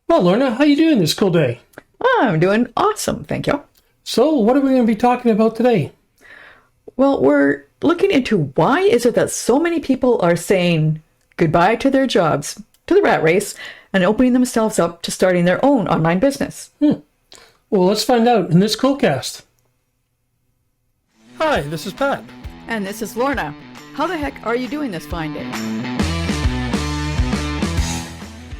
Well, Lorna, how you doing this cool day? Oh, I'm doing awesome, thank you. So, what are we going to be talking about today? Well, we're looking into why is it that so many people are saying goodbye to their jobs, to the rat race, and opening themselves up to starting their own online business. Well, let's find out in this Coolcast. Hi, this is Pat. And this is Lorna. How the heck are you doing this fine day?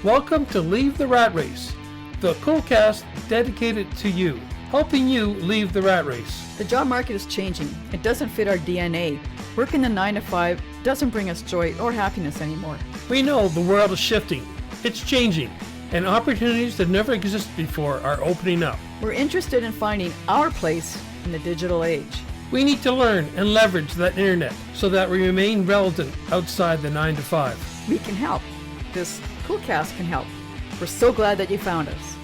Welcome to Leave the Rat Race, the Coolcast dedicated to you, helping you leave the rat race. The job market is changing. It doesn't fit our DNA. Working the 9 to 5 doesn't bring us joy or happiness anymore. We know the world is shifting, it's changing, and opportunities that never existed before are opening up. We're interested in finding our place in the digital age. We need to learn and leverage that internet so that we remain relevant outside the 9 to 5. We can help. This Coolcast can help. We're so glad that you found us.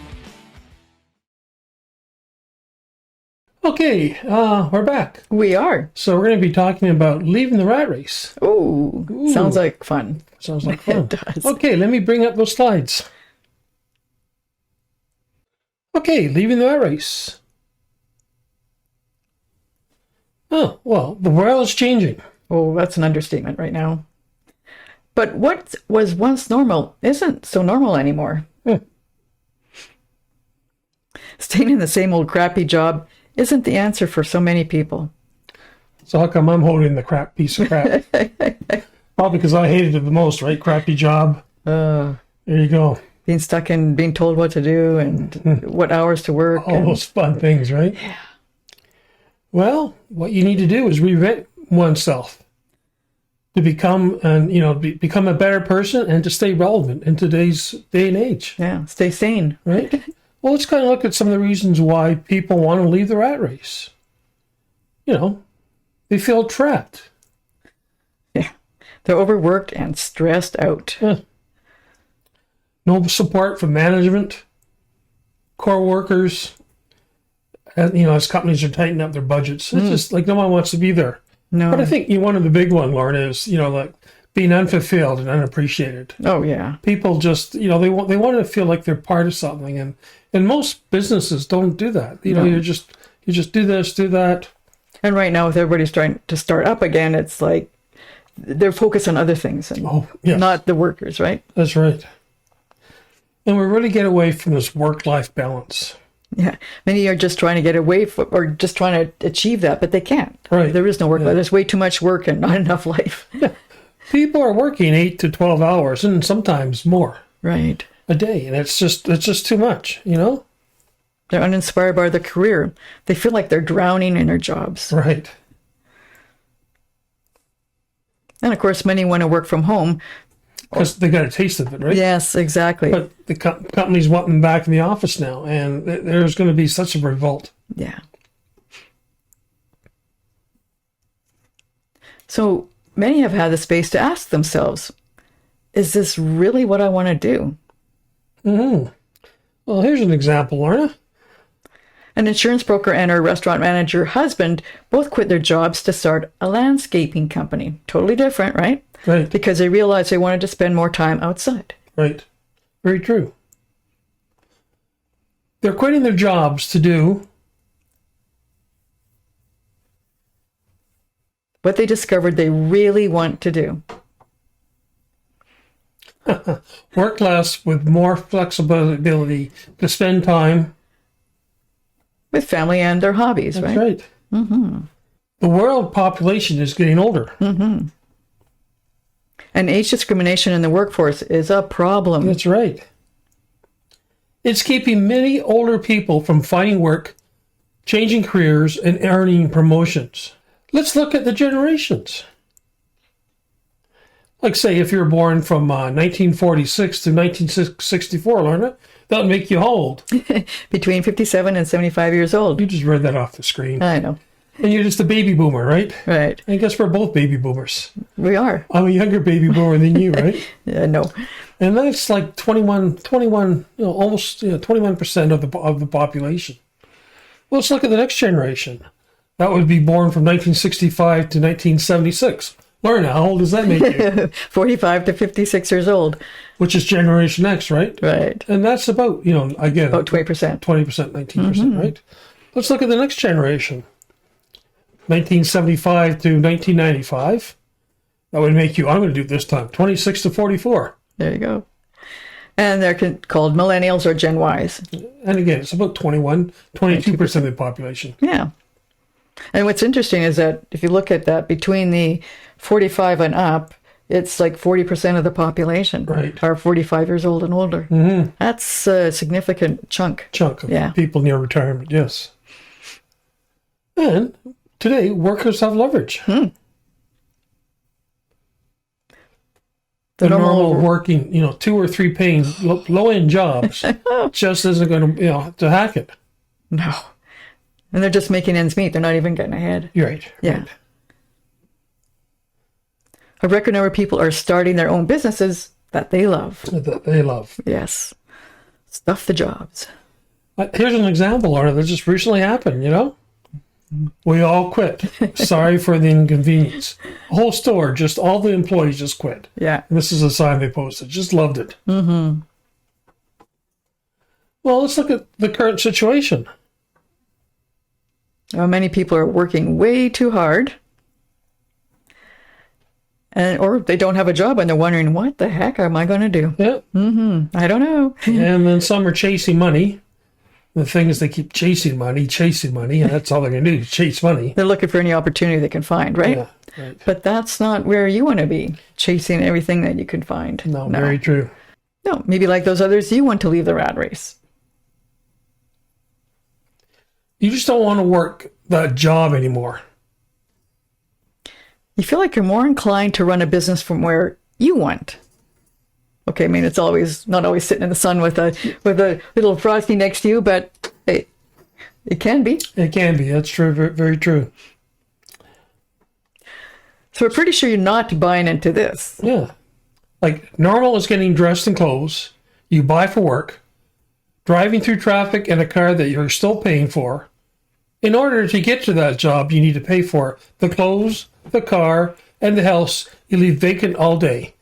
Okay, we're back. We are. So we're going to be talking about leaving the rat race. Ooh, sounds like fun. Sounds like fun. It does. Okay, let me bring up those slides. Okay, leaving the rat race. Oh, well, the world is changing. Oh, that's an understatement right now. But what was once normal isn't so normal anymore. Staying in the same old crappy job isn't the answer for so many people. So how come I'm holding the crap piece of crap? Probably because I hated it the most, right? Crappy job. There you go. Being stuck in being told what to do and what hours to work. All those fun things, right? Yeah. Well, what you need to do is reinvent oneself to become become a better person and to stay relevant in today's day and age. Yeah, stay sane. Right? Well, let's kind of look at some of the reasons why people want to leave the rat race. You know, they feel trapped. Yeah, they're overworked and stressed out. Yeah. No support from management, core workers, as companies are tightening up their budgets. It's just like no one wants to be there. No. But I think one of the big one, Lorna, is like being unfulfilled and unappreciated. Oh yeah. People just they want to feel like they're part of something, and most businesses don't do that. No. You just do this, do that. And right now, with everybody trying to start up again, it's like they're focused on other things and not the workers, right? That's right. And we really get away from this work-life balance. Yeah, many are just trying to get away from, or just trying to achieve that, but they can't. Right. There is no work life. There's way too much work and not enough life. Yeah. People are working 8 to 12 hours and sometimes more. Right. A day, and it's just too much. They're uninspired by their career. They feel like they're drowning in their jobs. Right. And of course, many want to work from home. Because they got a taste of it, right? Yes, exactly. But the companies want them back in the office now, and there's going to be such a revolt. Yeah. So many have had the space to ask themselves, is this really what I want to do? Well, here's an example, Lorna. An insurance broker and her restaurant manager husband both quit their jobs to start a landscaping company. Totally different, right? Right. Because they realized they wanted to spend more time outside. Right. Very true. They're quitting their jobs to do what they discovered they really want to do. work less with more flexibility to spend time With family and their hobbies, That's right? right. Mm-hmm. The world population is getting older. Mm-hmm. And age discrimination in the workforce is a problem. That's right. It's keeping many older people from finding work, changing careers, and earning promotions. Let's look at the generations. Like, say, if you're born from 1946 to 1964, Lorna, that'll make you how old? Between 57 and 75 years old. You just read that off the screen. I know. And you're just a baby boomer, right? Right. I guess we're both baby boomers. We are. I'm a younger baby boomer than you, right? No. And that's like 21, almost 21% of the population. Well, let's look at the next generation. That would be born from 1965 to 1976. Lorna, how old does that make you? 45 to 56 years old. Which is Generation X, right? Right. And that's about, again, About 20%. 20%, 19%, right? Let's look at the next generation. 1975 to 1995. That would make you, I'm going to do it this time, 26 to 44. There you go. And they're called millennials or Gen Ys. And again, it's about 22% of the population. Yeah. And what's interesting is that if you look at that, between the 45 and up, it's like 40% of the population are 45 years old and older. Mm-hmm. That's a significant chunk. Of people near retirement, yes. And today, workers have leverage. The normal working, 2 or 3 paying low-end jobs just isn't going to hack it. No. And they're just making ends meet. They're not even getting ahead. You're right. Yeah. Right. A record number of people are starting their own businesses that they love. That they love. Yes. Stuff the jobs. Here's an example, Lorna, that just recently happened, We all quit. Sorry for the inconvenience. The whole store, just all the employees just quit. Yeah. And this is a sign they posted. Just loved it. Mm-hmm. Well, let's look at the current situation. Many people are working way too hard. Or they don't have a job and they're wondering, what the heck am I going to do? Yeah. Mm-hmm. I don't know. And then some are chasing money. The thing is, they keep chasing money, and that's all they're going to do, chase money. They're looking for any opportunity they can find, right? Yeah, right. But that's not where you want to be, chasing everything that you can find. No, very true. No, maybe like those others, you want to leave the rat race. You just don't want to work that job anymore. You feel like you're more inclined to run a business from where you want. Okay, I mean, it's not always sitting in the sun with a little frosty next to you, but hey, it can be. It can be. That's true. Very, very true. So we're pretty sure you're not buying into this. Yeah. Like, normal is getting dressed in clothes you buy for work, driving through traffic in a car that you're still paying for. In order to get to that job, you need to pay for the clothes, the car, and the house you leave vacant all day,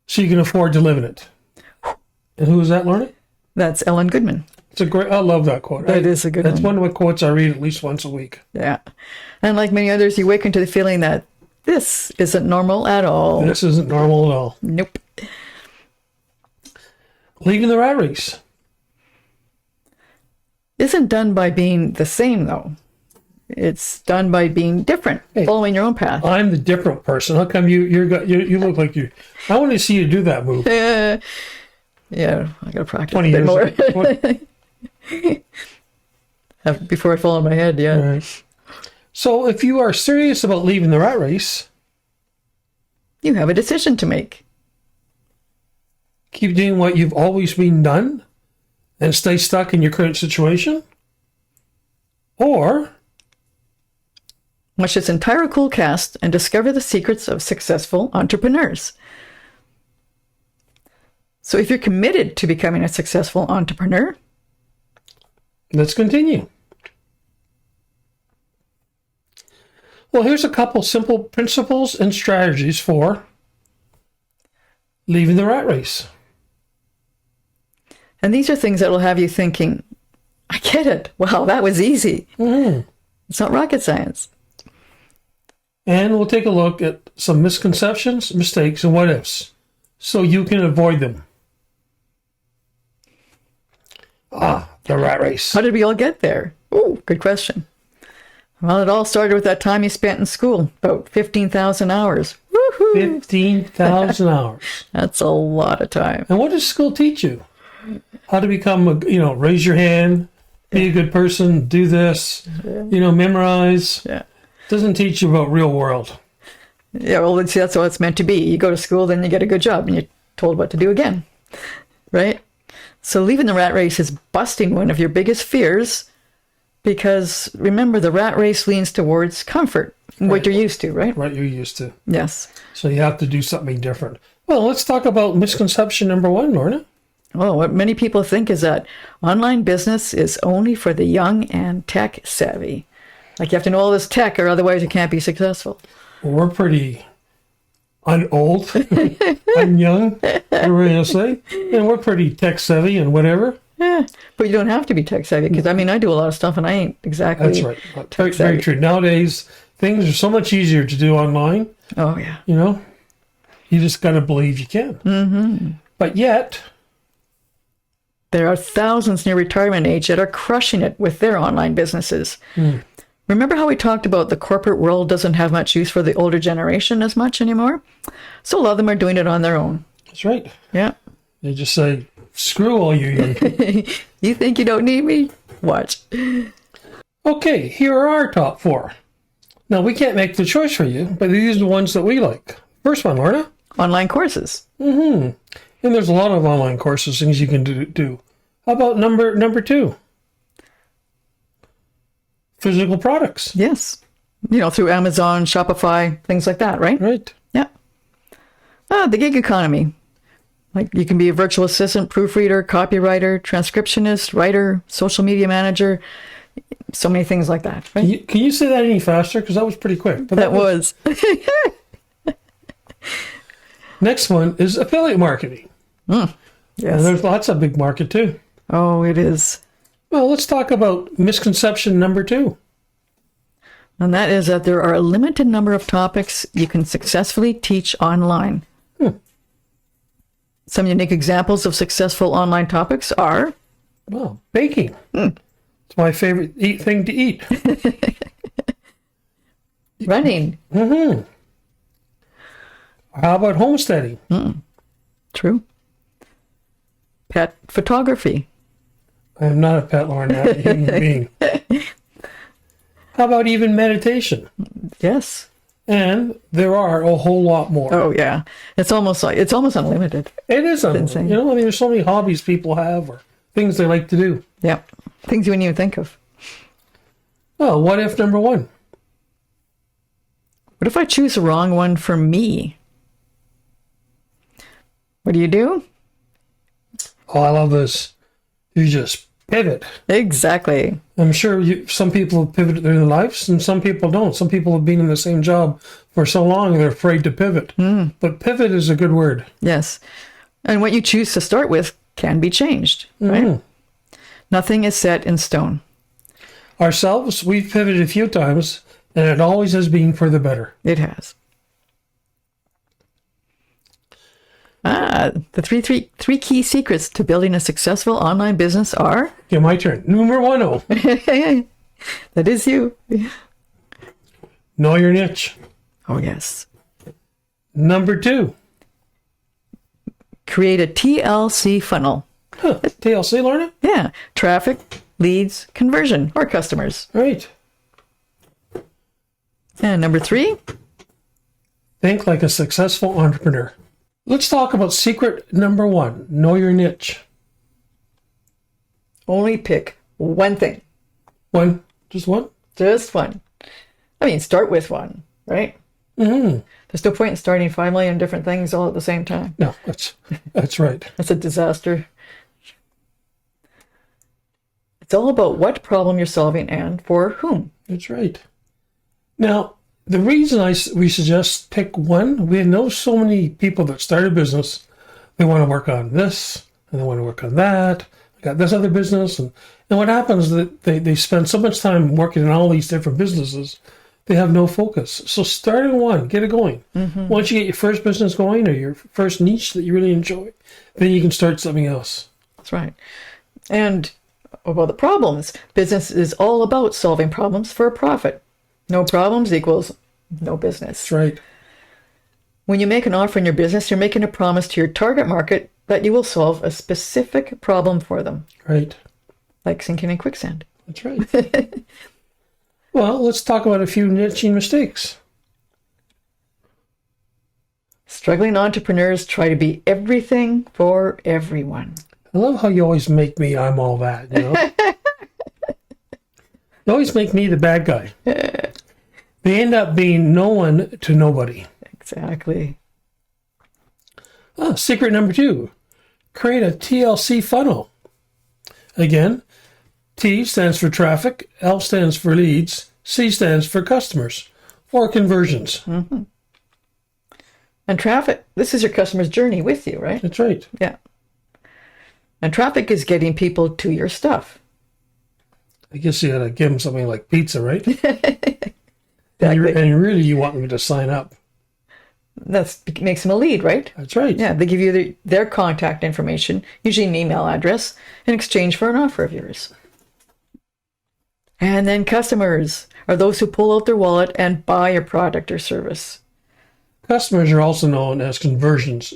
so you can afford to live in it. And who is that, Lorna? That's Ellen Goodman. I love that quote. That is a good That's one of my quotes I read at least once a week. Yeah. And like many others, you awaken to the feeling that this isn't normal at all. This isn't normal at all. Nope. Leaving the rat race. Isn't done by being the same, though. It's done by being different, following your own path. I'm the different person. How come you look like you? I want to see you do that move. Yeah, I got to practice 20 a bit years more. ago. Before I fall on my head, yeah. Right. So if you are serious about leaving the rat race, you have a decision to make. Keep doing what you've always been done and stay stuck in your current situation, or watch this entire cool cast and discover the secrets of successful entrepreneurs. So if you're committed to becoming a successful entrepreneur, let's continue. Well, here's a couple simple principles and strategies for leaving the rat race. And these are things that will have you thinking, I get it. Wow, that was easy. Mm-hmm. It's not rocket science. And we'll take a look at some misconceptions, mistakes, and what ifs, so you can avoid them. The rat race. How did we all get there? Oh, good question. Well, it all started with that time you spent in school, about 15,000 hours. Woohoo! 15,000 hours. That's a lot of time. And what does school teach you? How to become raise your hand, be a good person, do this, memorize. Yeah. Doesn't teach you about real world. Yeah, well, see, that's what it's meant to be. You go to school, then you get a good job, and you're told what to do again, right? So leaving the rat race is busting one of your biggest fears, because remember, the rat race leans towards comfort, what you're used to, right? What you're used to. Yes. So you have to do something different. Well, let's talk about misconception number 1, Lorna. Well, what many people think is that online business is only for the young and tech savvy. Like you have to know all this tech or otherwise you can't be successful. Well, we're pretty I'm old. I'm young. We're going to say. And we're pretty tech savvy and whatever. Yeah, but you don't have to be tech savvy because, I mean, I do a lot of stuff and I ain't exactly That's right. tech Very savvy. true. Nowadays, things are so much easier to do online. Oh, yeah. You know, you just got to believe you can. Mm-hmm. But yet, there are thousands near retirement age that are crushing it with their online businesses. Remember how we talked about the corporate world doesn't have much use for the older generation as much anymore? So a lot of them are doing it on their own. that's right. Yeah. They just say, screw all you young people. You think you don't need me? Watch. Okay, here are our top 4. Now, we can't make the choice for you, but these are the ones that we like. First one, Lorna. Online courses. And there's a lot of online courses, things you can do. How about number 2? Physical products. Yes. You know, through Amazon, Shopify, things like that, right? Right. Yeah. The gig economy. Like you can be a virtual assistant, proofreader, copywriter, transcriptionist, writer, social media manager, so many things like that. Right? Can you say that any faster? Because that was pretty quick. But That was. Next one is affiliate marketing. Yes. And there's lots of big market too. Oh, it is. Well, let's talk about misconception number 2. And that is that there are a limited number of topics you can successfully teach online. Some unique examples of successful online topics are... Well, baking. It's my favorite thing to eat. Running. How about homesteading? True. Pet photography. I am not a pet, Lorna. I'm a human being. How about even meditation? Yes. And there are a whole lot more. Oh, yeah. It's almost unlimited. It is insane. You know, I mean, there's so many hobbies people have or things they like to do. Yeah. Things you wouldn't even think of. Oh, what if number 1? What if I choose the wrong one for me? What do? Oh, I love this. You just pivot. Exactly. I'm sure some people have pivoted in their lives and some people don't. Some people have been in the same job for so long they're afraid to pivot. But pivot is a good word. Yes. And what you choose to start with can be changed, right? Nothing is set in stone. Ourselves, we've pivoted a few times and it always has been for the better. It has. The three key secrets to building a successful online business are... Okay, my turn. Number 1. That is you. Know your niche. Oh, yes. Number 2. Create a TLC funnel. TLC, Lorna? Yeah. Traffic, leads, conversion, or customers. Right. And number 3. Think like a successful entrepreneur. Let's talk about secret number 1. Know your niche. Only pick one thing. One. Just one? Just one. I mean, start with one, right? There's no point in starting 5 million different things all at the same time. No, that's right. That's a disaster. It's all about what problem you're solving and for whom. That's right. Now, the reason we suggest pick one, we know so many people that start a business, they want to work on this, and they want to work on that. They got this other business. And what happens is that they spend so much time working in all these different businesses, they have no focus. So start in one, get it going. Once you get your first business going or your first niche that you really enjoy, then you can start something else. That's right. And about the problems, business is all about solving problems for a profit. No problems equals no business. That's right. When you make an offer in your business, you're making a promise to your target market that you will solve a specific problem for them. Right. Like sinking in quicksand. That's right. Well, let's talk about a few niching mistakes. Struggling entrepreneurs try to be everything for everyone. I love how you always make me, I'm all that, you know? You always make me the bad guy. They end up being no one to nobody. Exactly. Secret number 2, create a TLC funnel. Again, T stands for traffic, L stands for leads, C stands for customers or conversions. And traffic, this is your customer's journey with you, right? That's right. Yeah. And traffic is getting people to your stuff. I guess you gotta give them something like pizza, right? Exactly. And really, you want them to sign up. That makes them a lead, right? That's right. Yeah, they give you their contact information, usually an email address, in exchange for an offer of yours. And then customers are those who pull out their wallet and buy your product or service. Customers are also known as conversions,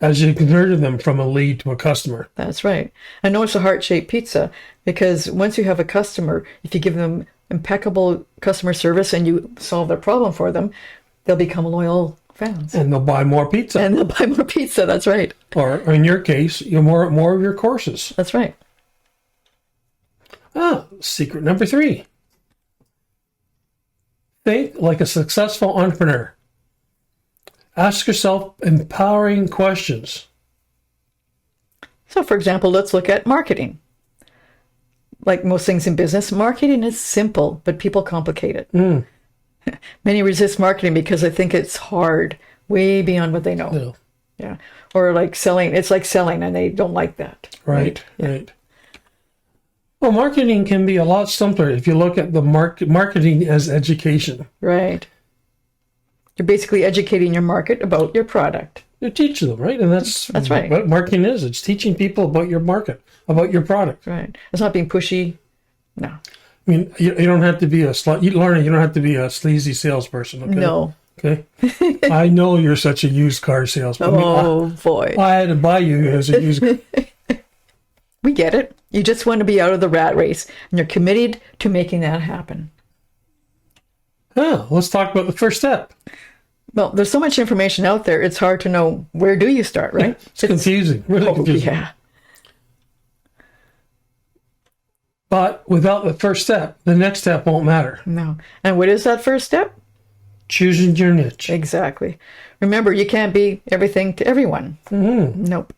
as you converted them from a lead to a customer. That's right. And notice the heart-shaped pizza, because once you have a customer, if you give them impeccable customer service and you solve their problem for them, they'll become loyal fans. And they'll buy more pizza. And they'll buy more pizza, that's right. Or in your case, more of your courses. That's right. Secret number 3. Think like a successful entrepreneur. Ask yourself empowering questions. So, for example, let's look at marketing. Like most things in business, marketing is simple, but people complicate it. Many resist marketing because they think it's hard, way beyond what they know. No. Yeah. Or like selling, it's like selling and they don't like that. Right. Well, marketing can be a lot simpler if you look at the marketing as education. Right. You're basically educating your market about your product. You teach them, right? And that's right. what marketing is. It's teaching people about your market, about your product. Right. It's not being pushy. No. I mean, you don't have to be Lorna, you don't have to be a sleazy salesperson, okay? No. Okay? I know you're such a used car salesman. Boy. I had to buy you as a used car. We get it. You just want to be out of the rat race, and you're committed to making that happen. Let's talk about the first step. Well, there's so much information out there, it's hard to know where do you start, right? It's confusing, really confusing. Yeah. But without the first step, the next step won't matter. No. And what is that first step? Choosing your niche. Exactly. Remember, you can't be everything to everyone. Nope.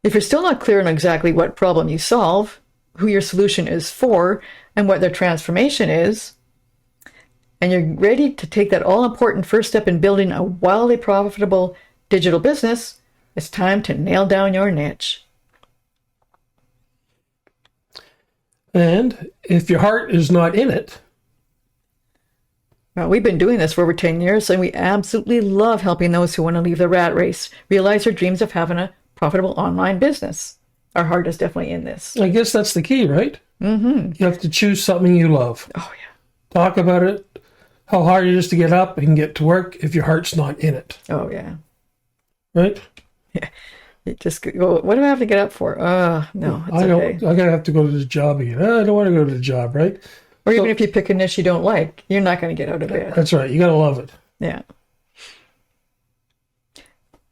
If you're still not clear on exactly what problem you solve, who your solution is for, and what their transformation is, and you're ready to take that all-important first step in building a wildly profitable digital business, it's time to nail down your niche. And if your heart is not in it, Well, we've been doing this for over 10 years, and we absolutely love helping those who want to leave the rat race, realize their dreams of having a profitable online business. Our heart is definitely in this. I guess that's the key, right? You have to choose something you love. Oh, yeah. Talk about it, how hard it is to get up and get to work if your heart's not in it, Oh, yeah. right? Yeah. You just go, what do I have to get up for? No, it's okay. I gotta have to go to the job again. I don't want to go to the job, right? Or even if you pick a niche you don't like, you're not going to get out of bed. That's right. You gotta love it. Yeah.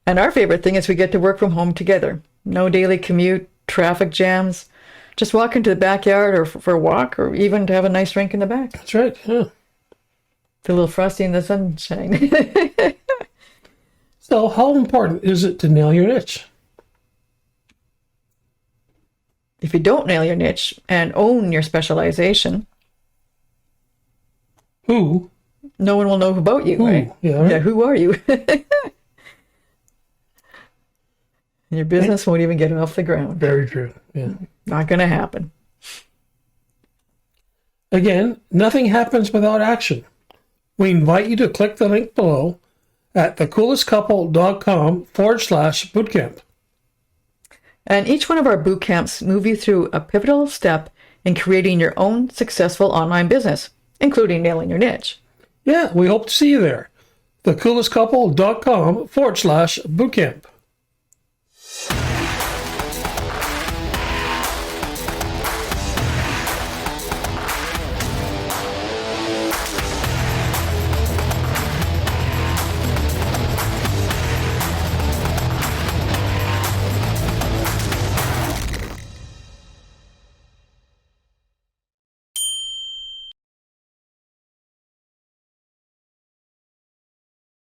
And our favorite thing is we get to work from home together. No daily commute, traffic jams. Just walk into the backyard or for a walk, or even to have a nice drink in the back. That's right. Yeah. It's a little frosty in the sunshine. So, how important is it to nail your niche? If you don't nail your niche and own your specialization, Who? no one will know about you, Who? right? Yeah, right. Yeah, who are you? And your business won't even get off the ground. Very true. Yeah. Not going to happen. Again, nothing happens without action. We invite you to click the link below at thecoolestcouple.com/bootcamp. And each one of our boot camps move you through a pivotal step in creating your own successful online business, including nailing your niche. Yeah, we hope to see you there. thecoolestcouple.com/bootcamp.